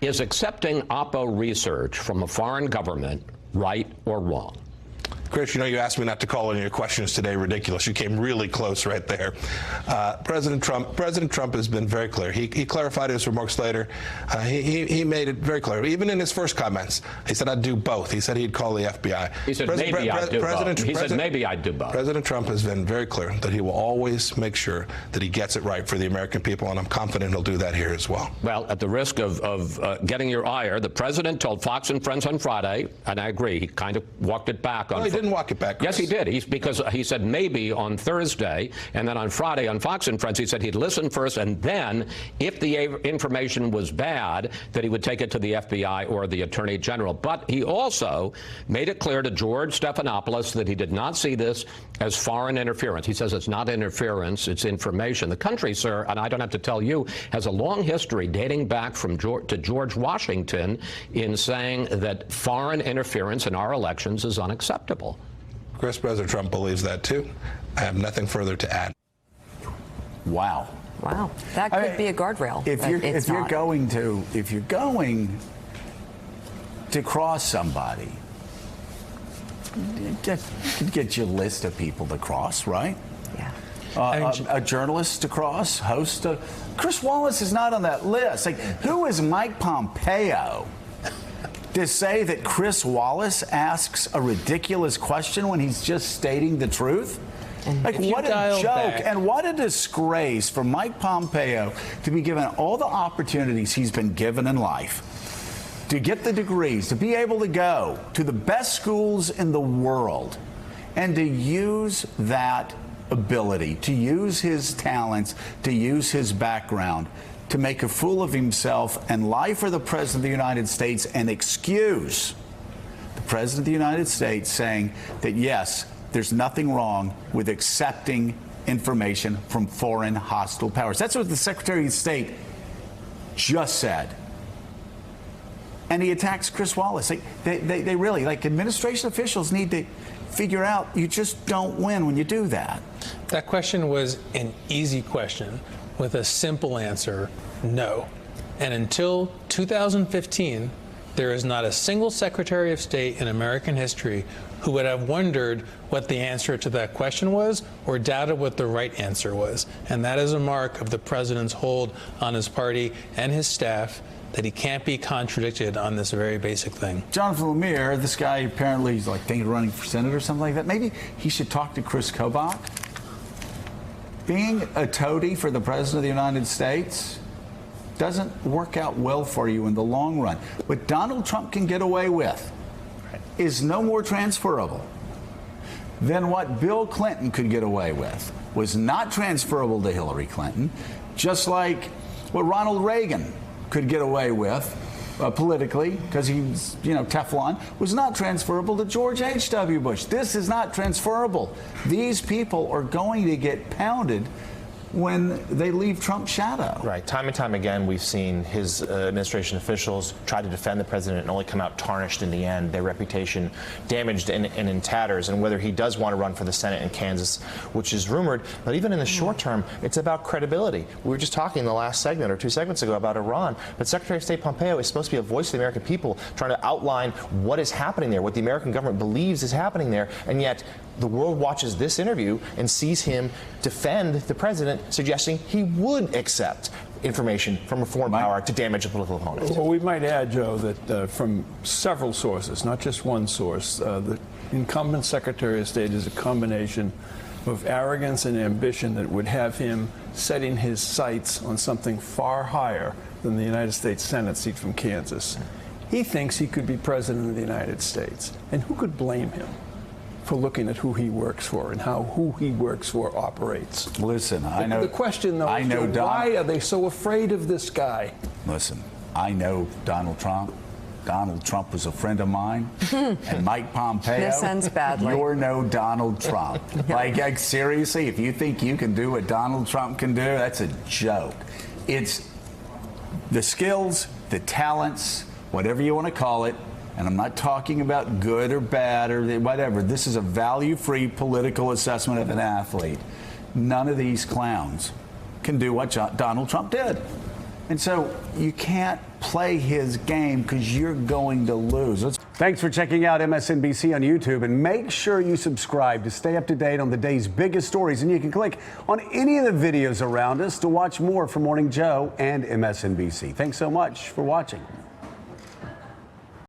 Is accepting Oppo research from a foreign government right or wrong? Chris, you know, you asked me not to call any of your questions today ridiculous. You came really close right there. President Trump has been very clear. He clarified his remarks later. He made it very clear. Even in his first comments, he said, I'd do both. He said he'd call the FBI. He said, maybe I'd do both. He said, maybe I'd do both. President Trump has been very clear that he will always make sure that he gets it right for the American people, and I'm confident he'll do that here as well. Well, at the risk of getting your ire, the president told Fox and Friends on Friday, and I agree, he kind of walked it back on. Well, he didn't walk it back, Chris. Yes, he did. Because he said maybe on Thursday, and then on Friday on Fox and Friends, he said he'd listen first, and then, if the information was bad, that he would take it to the FBI or the Attorney General. But he also made it clear to George Stephanopoulos that he did not see this as foreign interference. He says it's not interference, it's information. The country, sir, and I don't have to tell you, has a long history dating back from to George Washington in saying that foreign interference in our elections is unacceptable. Chris, President Trump believes that too. I have nothing further to add. Wow. Wow, that could be a guardrail. If you're going to cross somebody, you could get your list of people to cross, right? Yeah. A journalist to cross, host to. Chris Wallace is not on that list. Like, who is Mike Pompeo to say that Chris Wallace asks a ridiculous question when he's just stating the truth? Like, what a joke and what a disgrace for Mike Pompeo to be given all the opportunities he's been given in life, to get the degrees, to be able to go to the best schools in the world, and to use that ability, to use his talents, to use his background, to make a fool of himself and lie for the President of the United States and excuse the President of the United States, saying that, yes, there's nothing wrong with accepting information from foreign hostile powers. That's what the Secretary of State just said. And he attacks Chris Wallace. They really, like, administration officials need to figure out you just don't win when you do that. That question was an easy question with a simple answer, no. And until 2015, there is not a single Secretary of State in American history who would have wondered what the answer to that question was or doubted what the right answer was. And that is a mark of the president's hold on his party and his staff, that he can't be contradicted on this very basic thing. Jonathan Lemire, this guy apparently he's like thinking of running for Senate or something like that. Maybe he should talk to Chris Kobach. Being a toady for the President of the United States doesn't work out well for you in the long run. What Donald Trump can get away with is no more transferable than what Bill Clinton could get away with. Was not transferable to Hillary Clinton, just like what Ronald Reagan could get away with politically, because he's, Teflon, was not transferable to George H.W. Bush. This is not transferable. These people are going to get pounded when they leave Trump's shadow. Right. Time and time again, we've seen his administration officials try to defend the president and only come out tarnished in the end, their reputation damaged and in tatters. And whether he does want to run for the Senate in Kansas, which is rumored, but even in the short term, it's about credibility. We were just talking in the last segment or 2 segments ago about Iran, but Secretary of State Pompeo is supposed to be a voice of the American people, trying to outline what is happening there, what the American government believes is happening there, and yet the world watches this interview and sees him defend the president, suggesting he would accept information from a foreign power to damage a political opponent. Well, we might add, Joe, that from several sources, not just one source, the incumbent Secretary of State is a combination of arrogance and ambition that would have him setting his sights on something far higher than the United States Senate seat from Kansas. He thinks he could be president of the United States, and who could blame him for looking at who he works for and how who he works for operates? Listen, I know. The question, though, is why are they so afraid of this guy? Listen, I know Donald Trump. Donald Trump was a friend of mine. And Mike Pompeo. This ends badly. You're no Donald Trump. like, seriously, if you think you can do what Donald Trump can do, that's a joke. It's the skills, the talents, whatever you want to call it. And I'm not talking about good or bad or whatever. This is a value-free political assessment of an athlete. None of these clowns can do what Donald Trump did. And so you can't play his game because you're going to lose. Thanks for checking out MSNBC on YouTube, and make sure you subscribe to stay up to date on the day's biggest stories. And you can click on any of the videos around us to watch more from Morning Joe and MSNBC. Thanks so much for watching.